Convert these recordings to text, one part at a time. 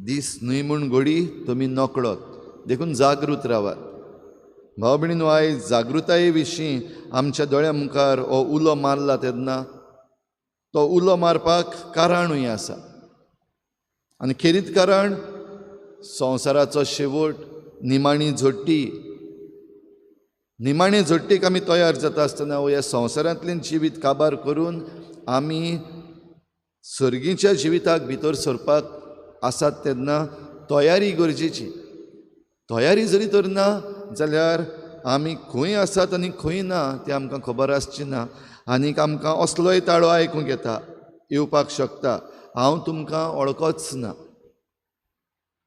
दीस न्हय म्हूण घडी तुमी नकळत, देखून जागृत रावात. भाव भयणीनो, आयज जागृताये विशीं आमच्या दोळ्या मुखार हो उलो मारला तेन्ना तो उलो मारपाक कारणूय आसा. आनी खेरीत कारण संवसाराचो शेवट, निमाणी झोडटी. निमाणे झोडटेक आमी तयार जाता आसतना ह्या संवसारांतल्यान जिवीत काबार करून आमी सर्गीच्या जिविताक भितर सरपाक आसात तेन्ना तयारी गरजेची. तयारी जरी तर ना जाल्यार आमी खंय आसात आनी खंय ना तें आमकां खबर आसची ना. आनीक आमकां असलोय ताळो आयकूंक येवपाक शकता, हांव तुमकां वळखच ना.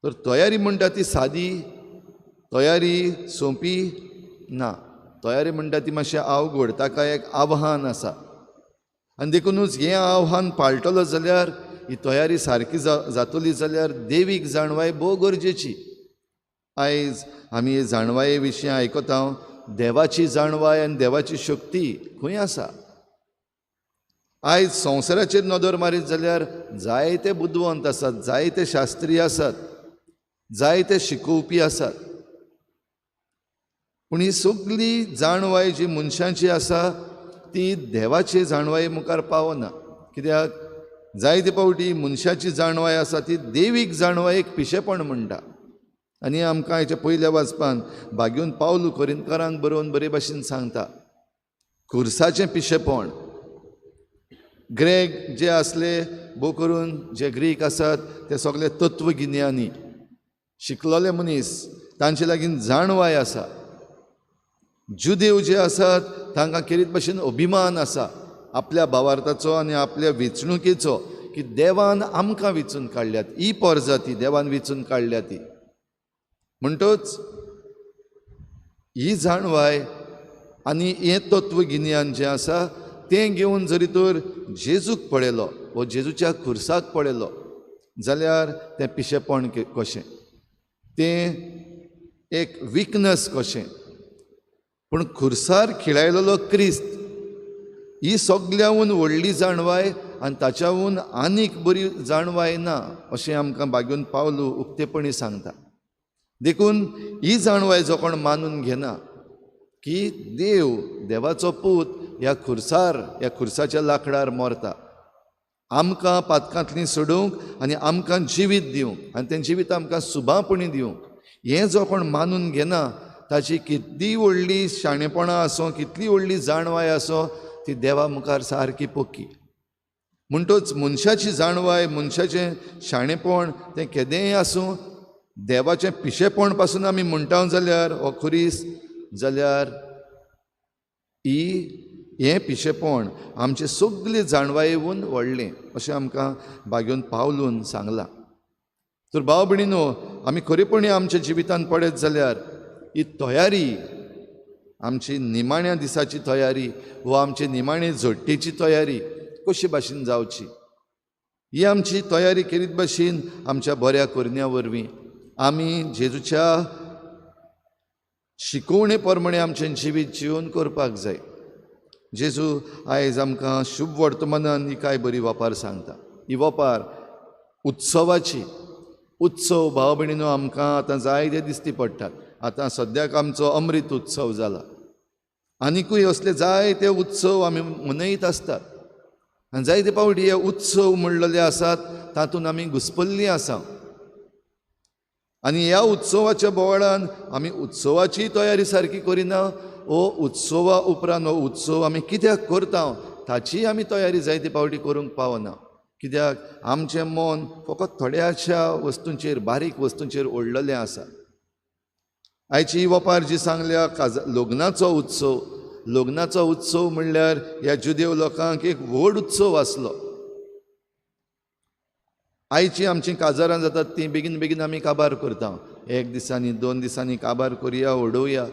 तर तयारी म्हणटा ती सादी तयारी सोंपी ना. तयारी म्हणटा ती मातशें अवघड, ताका एक आव्हान आसा. आनी देखूनच हें आव्हान पाळटलो जाल्यार, ही तयारी सारकी जातली जाल्यार देवीक जाणवाय भोव गरजेची. आयज आमी हे जाणवाये विशीं आयकता, देवाची जाणवाय आनी देवाची शक्ती खंय आसा. आयज संवसाराचेर नदर मारीत जाल्यार जायते बुद्धवंत आसात, जायते शास्त्री आसात, जायते शिकोवपी आसात. पूण ही सगळी जाणवाय जी मनशांची आसा ती देवाचे जाणवाये मुखार पावना. कित्याक जायते फावटी मनशाची जाणवाय आसा ती देवीक जाणवायेक पिशेपण म्हणटा. आनी आमकां हेच्या पयल्या वाचपान भाग्यून पावलू कोरिंथकारांक बरोवन बरे भाशेन सांगता, खुर्साचें पिशेपण. ग्रेक जे आसले, भोव करून जे ग्रीक आसात ते सगळे तत्वगिन्यानी शिकलोले मनीस, तांचे लागीं जाणवाय आसा. जुदेव जे आसात तांकां खेरीत भाशेन अभिमान आसा आपल्या भावार्थाचो आनी आपल्या वेंचणुकेचो, की देवान आमकां वेंचून काडल्यात, ही परजाती देवान वेंचून काडल्या ती. म्हणटच ही जाणवाय आनी हें तत्वगिन्यान जें आसा तें घेवन जरी तर जेजूक पळयलो वो जेजूच्या खुर्साक पळयलो जाल्यार तें पिशेपण कशें, तें एक विकनस कशें. पूण खुर्सार खिळायलेलो क्रिस्त ही सगळ्याहून व्हडली जाणवाय आनी ताच्याहून आनीक बरी जाणवाय ना अशें आमकां भाग्यून पावलू उक्तेपणी सांगता. देखून ही जाणवाय जो कोण मानून घेना की देवाचो पूत ह्या खुर्साच्या लांकडार मरता, आमकां पातकांतलीं सोडूंक आनी आमकां जिवीत दिवंक आनी तें जिवीत आमकां सुभापणी दिवंक, हें जो कोण मानून घेना ताची कितली व्हडली शाणेपणां आसूं, कितली व्हडली जाणवाय आसूं, ती देवा मुखार सारकी पोक्की. म्हणटच मनशाची जाणवाय, मनशाचें शाणेपण तें केदेंय आसूं, देवाचें पिशेपण पासून आमी म्हणटा जाल्यार हो खुरीस जाल्यार हें पिशेपण आमचे सगळे जाणवायेवून व्हडलें अशें आमकां भाग्यून पावलून सांगलां. तर भाव भयणीनो, आमी खरेपणी आमच्या जिवितान पळयत जाल्यार ही तयारी, आमची निमाण्या दिसाची तयारी वा आमची निमाणे झोडटेची तयारी कशी भाशेन जावची, ही आमची तयारी केरीत भाशेन आमच्या बऱ्या करण्या वरवीं आमी जेजूच्या शिकोवणे प्रमाणे आमचें जिवीत जिवन करपाक जाय. जेजू आयज आमकां शुभ वर्तमानान ही कांय बरी वापार सांगता. ही वापार उत्सवाची. उत्सव भाव भयणीनो आमकां आतां जायते दिसती पडटात. आतां सद्याक आमचो अमृत उत्सव जाला, आनिकूय असले जायते उत्सव आमी मनयत आसतात. आनी जायते फावटी हे उत्सव म्हणलेले आसात तातूंत आमी घुस्पल्लीं आसा. आनी ह्या उत्सवाच्या बोवाळान आमी उत्सवाची तयारी सारकी करिना, हो उत्सवा उपरांत हो उत्सव आमी कित्याक करता ताची आमी तयारी जायते फावटी करूंक पावना. कित्याक आमचें मन फकत थोड्याशा वस्तूंचेर, बारीक वस्तूंचेर ओडलेलें आसा. आयची ही वपार जी सांगल्या लग्नाचो उत्सव म्हणल्यार ह्या जुदेव लोकांक एक व्हड उत्सव आसलो. आयची आमची काजारां जातात ती बेगीन बेगीन आमी काबार करता, 1 दिसांनी 2 दिसांनी काबार करुया, उडोवया.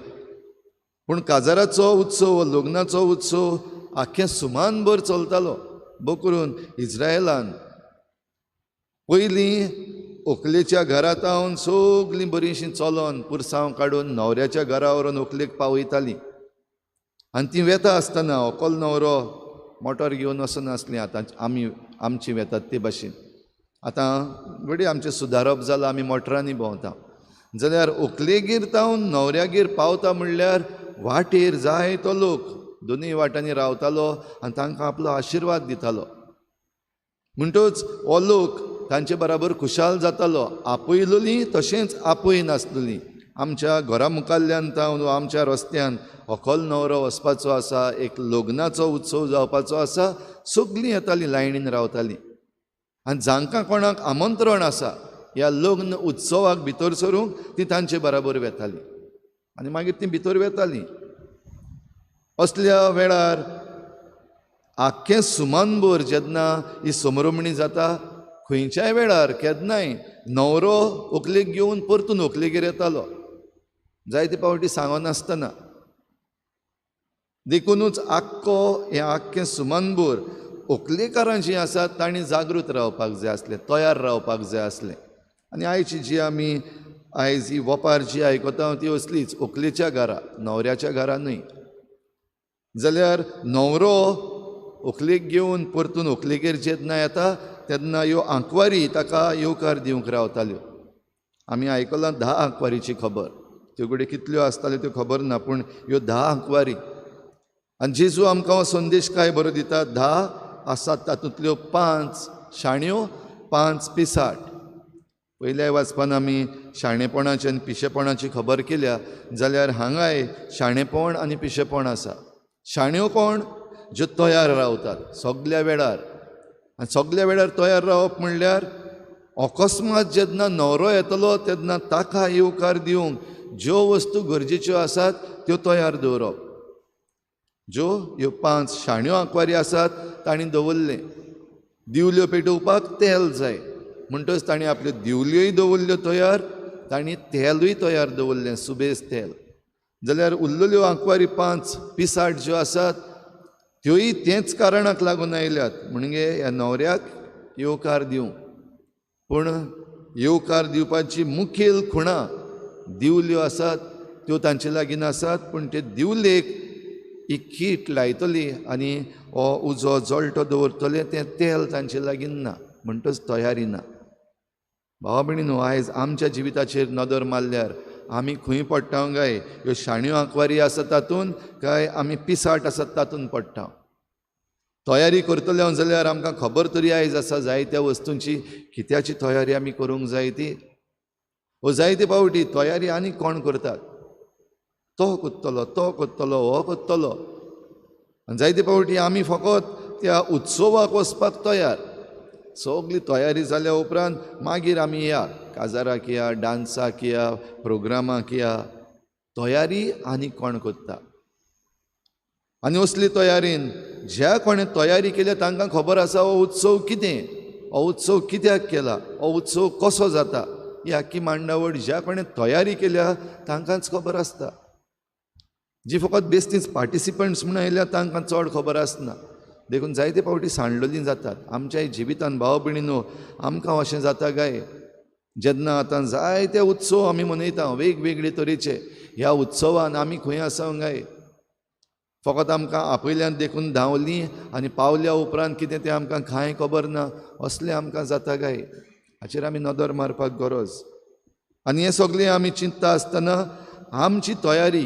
पूण काजाराचो उत्सव, लग्नाचो उत्सव आख्खें सुमानभर चलतालो. भोव करून इज्रायेलान पयलीं व्हंकलेच्या घरांत हावन सगलीं बरीशीं चलोन पुरसांव काडून न्हवऱ्याच्या घरा व्हरून व्हंकलेक पावयतालीं. आनी ती वेता आसतना व्हंकल न्हवरो मोटोर घेवन वचनासलीं. आतां आमी आमची वेतात ते भाशेन. आतां घडी आमचें सुदारप जालां, आमी मोटरांनी भोंवता, जाल्यार व्हंकलेगेर तावन न्हवऱ्यागेर पावता म्हणल्यार वाटेर जायतो लोक दोनूय वाटांनी रावतालो आनी तांकां आपलो आशिर्वाद दितालो. म्हणटच हो लोक तांचे बराबर खुशाल जातालो, आपयलोलीं तशेंच आपय नासलोलीं. आमच्या घरा मुखाल्ल्यान तावन वा आमच्या रस्त्यान व्हंकल न्हवरो वचपाचो आसा, एक लग्नाचो उत्सव जावपाचो आसा, सगळीं येतालीं, लायणीन रावतालीं. आनी जांकां कोणाक आमंत्रण आसा ह्या लग्न उत्सवाक भितर सरूंक तीं तांचे बराबर वेतालीं आनी मागीर तीं भितर वेतालीं. असल्या वेळार आख्खें सुमानभर जेन्ना ही समरमणी जाता, खंयच्याय वेळार केन्नाय न्हवरो व्हंकलेक घेवन परतून व्हंकलेगेर येतालो, जायते फावटी सांगनासतना. देखूनच हें आख्खें सुमानभर व्हंकलेकारां जीं आसात तांणी जागृत रावपाक जाय आसलें, तयार रावपाक जाय आसलें. आनी आयची जी आमी आयज ही वपार जी आयकता ती असलीच, व्हंकलेच्या घरा, न्हवऱ्याच्या घरा न्हय. जाल्यार न्हवरो व्हंकलेक घेवन परतून व्हंकलेगेर जेन्ना येता तेन्ना ह्यो आंकवारी ताका येवकार दिवंक रावताल्यो. आमी आयकलां 10 आंकवारीची खबर, त्यो घडी कितल्यो आसताल्यो त्यो खबर ना, पूण ह्यो 10 आंकवारी. आनी जेजू आमकां हो संदेश काय बरो दिता, 10 आसात तातूंतल्यो 5 शाण्यो, 5 पिसाट. पयल्या वाचपान आमी शाणेपणाची आनी पिशेपणाची खबर केल्या, जाल्यार हांगाय शाणेपण आनी पिशेपण आसा. शाण्यो कोण? ज्यो तयार रावतात सगल्या वेळार. आनी सगल्या वेळार तयार रावप म्हणल्यार अकस्मात जेन्ना न्हवरो येतलो तेन्ना ताका येवकार दिवंक ज्यो वस्तू गरजेच्यो आसात त्यो तयार दवरप. ज्यो ह्यो 5 शाण्यो आंकवारी आसात तांणी दवरले. दिवल्यो पेटोवपाक तेल जाय, म्हणटच तांणी आपल्यो दिवल्योय दवरल्यो तयार, तांणी तेलूय तयार दवरलें, सुबेज तेल. जाल्यार उरलेल्यो आंकवारी 5 पिसाट ज्यो आसात त्योय तेंच कारणाक लागून आयल्यात, म्हणजे ह्या न्हवऱ्याक येवकार दिवंक. पूण येवकार दिवपाची मुखेल खुणां दिवल्यो आसात त्यो तांचे लागीं आसात, पूण ते दिवलेक ही कीट लायतली आनी हो उजो जळटो दवरतले तें तेल तांचे लागीं ना, म्हणटच तयारी ना. भावा भयणीनो, आयज आमच्या जिविताचेर नदर मारल्यार आमी खंय पडटा काय? ह्यो शाण्यो आंकवारी आसात तातूंत, काय आमी पिसाट आसात तातूंत पडटा? तयारी करतले जाल्यार आमकां खबर तरी आयज आसा जायत्या वस्तूंची, कित्याची तयारी आमी करूंक जाय ती. वो जायते फावटी तयारी आनी कोण करतात? तो कोत्तलो, तो कोत्तलो, हो कोत्तलो. आनी जायते फावटी आमी फकत त्या उत्सवाक वचपाक तयार. सगळी तयारी जाल्या उपरांत मागीर आमी या काजाराक या, डान्साक या, प्रोग्रामाक या. तयारी आनी कोण करता? आनी असली तयारेन ज्या कोणें तयारी केल्या तांकां खबर आसा हो उत्सव कितें, हो उत्सव कित्याक केला, हो उत्सव कसो जाता. ही आख्खी मांडावळ ज्या कोणें तयारी केल्या तांकांच खबर आसता. जी फकत बेश्टीच पार्टिसिपंट्स म्हूण आयल्या तांकां चड खबर आसना. देखून जायते फावटी सांडलोलीं जातात. आमच्याय जिवितान भाव भयणीनो आमकां अशें जाता काय? जेन्ना आतां जायते उत्सव आमी मनयता वेगवेगळे तरेचे, ह्या उत्सवान आमी खंय आसा काय? फकत आमकां आपयल्यान देखून धांवलीं आनी पावल्या उपरांत कितें तें आमकां कांय खबर ना, असलें आमकां जाता काय? हाचेर आमी नदर मारपाक गरज. आनी हें सगळें आमी चिंतता आसतना आमची तयारी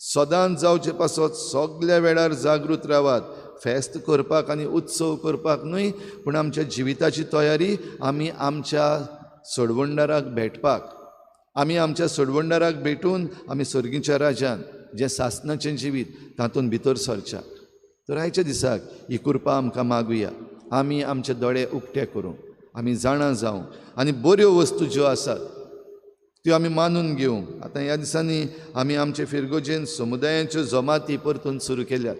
सदांच जावचे पासत सगल्या वेळार जागृत रावात. फेस्त करपाक आनी उत्सव करपाक न्हय, पूण आमच्या जिविताची तयारी आमी आमच्या सोडवणदाराक भेटपाक, आमी आमच्या सोडवणदाराक भेटून आमी सर्गीच्या राज्यान जें सासणाचें जिवीत तातूंत भितर सरच्याक. तर आयच्या दिसाक ही कृपा आमकां मागुया. आमी आमचे दोळे उक्ते करूं, आमी जाणा जावं आनी बऱ्यो वस्तू ज्यो आसात त्यो आमी मानून घेवंक. आतां ह्या दिसांनी आमी आमचे फिरगोजेन समुदायांच्यो जमाती परतून सुरू केल्यात.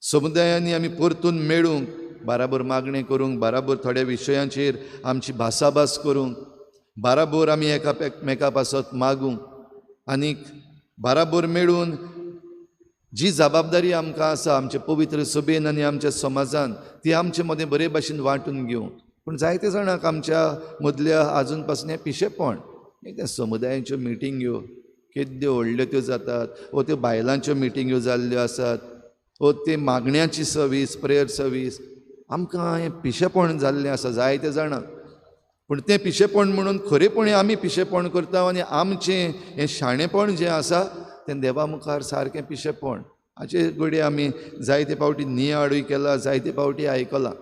समुदायांनी आमी परतून मेळूंक, बाराबर मागणें करूंक, बाराबर थोड्या विशयांचेर आमची भासाभास करूंक, बाराबर आमी एकामेका पासत मागूंक आनीक बाराबर मेळून जी जबाबदारी आमकां आसा आमचे पवित्र सभेन आनी आमच्या समाजान ती आमचे मदें बरे भाशेन वांटून घेवंक. पूण जायते जाणांक आमच्या मदल्या आजून पासून हें पिशेपण. त्या समुदायांच्यो मिटींग्यो केद्यो व्हडल्यो त्यो जातात, वो त्यो बायलांच्यो मिटींग्यो जाल्ल्यो आसात, वो ते मागण्याची सर्वीस, प्रेयर सर्वीस. आमकां हें पिशेपण जाल्लें आसा जायते जाणांक. पूण तें पिशेपण म्हणून खरेपणी आमी पिशेपण करता आनी आमचें हें शाणेपण जें आसा तें देवा मुखार सारकें पिशेपण. हाचे घडये आमी जायते फावटी नियाळूय केला, जायते फावटी आयकलां.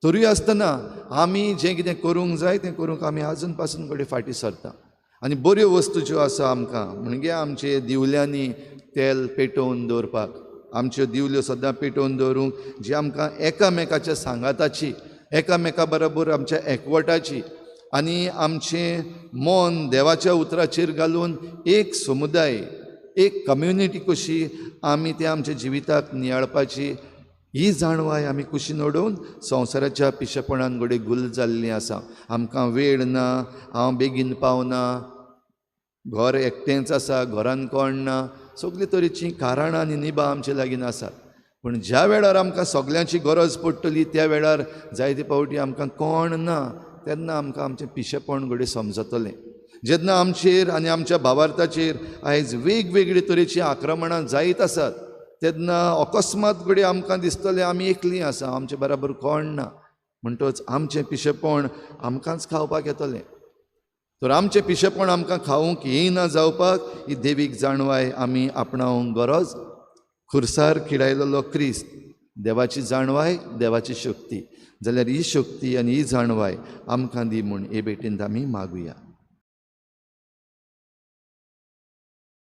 तरी आसतना आमी जें कितें करूंक जाय तें करूंक आमी आजून पासून घडये फाटीं सरता. आनी बऱ्यो वस्तू ज्यो आसा आमकां म्हणजे आमचे दिवल्यांनी तेल पेटोवन दवरपाक, आमच्यो दिवल्यो सद्दां पेटोवन दवरूंक, जी आमकां एकामेकाच्या सांगाताची, एकामेका बरोबर आमच्या एकवटाची आनी आमचें मन देवाच्या उतराचेर घालून एक समुदाय, एक कम्युनिटी कशी आमी ते आमच्या जिविताक नियाळपाची, ही जाणवाय आमी कुशीन उडोवन संवसाराच्या पिशेपणान घडये गुल जाल्लीं आसा. आमकां वेळ ना, हांव बेगीन पावना, घर एकटेंच आसा, घरान कोण ना, सगळे तरेचीं कारणां आनी निबां आमचे लागीं आसात. पूण ज्या वेळार आमकां सगल्यांची गरज पडटली त्या वेळार जायते फावटी आमकां कोण ना, तेन्ना आमकां आमचें पिशेपण घडये समजतलें. जेन्ना आमचेर आनी आमच्या भावार्थाचेर आयज वेगवेगळे तरेचीं आक्रमणां जायत आसात, तेन्ना अकस्मात घडये आमकां दिसतलें आमी एकलीं आसा, आमचे बराबर कोण ना. म्हणटच आमचें पिशेपण आमकांच खावपाक येतलें. तर आमचें पिशेपण आमकां खावूंक येयना जावपाक ही देवीक जाणवाय आमी आपणावंक गरज. खुर्सार खिडायलेलो क्रिस्त, देवाची जाणवाय, देवाची शक्ती. जाल्यार ही शक्ती आनी ही जाणवाय आमकां दी म्हूण हे भेटेंत आमी मागुया.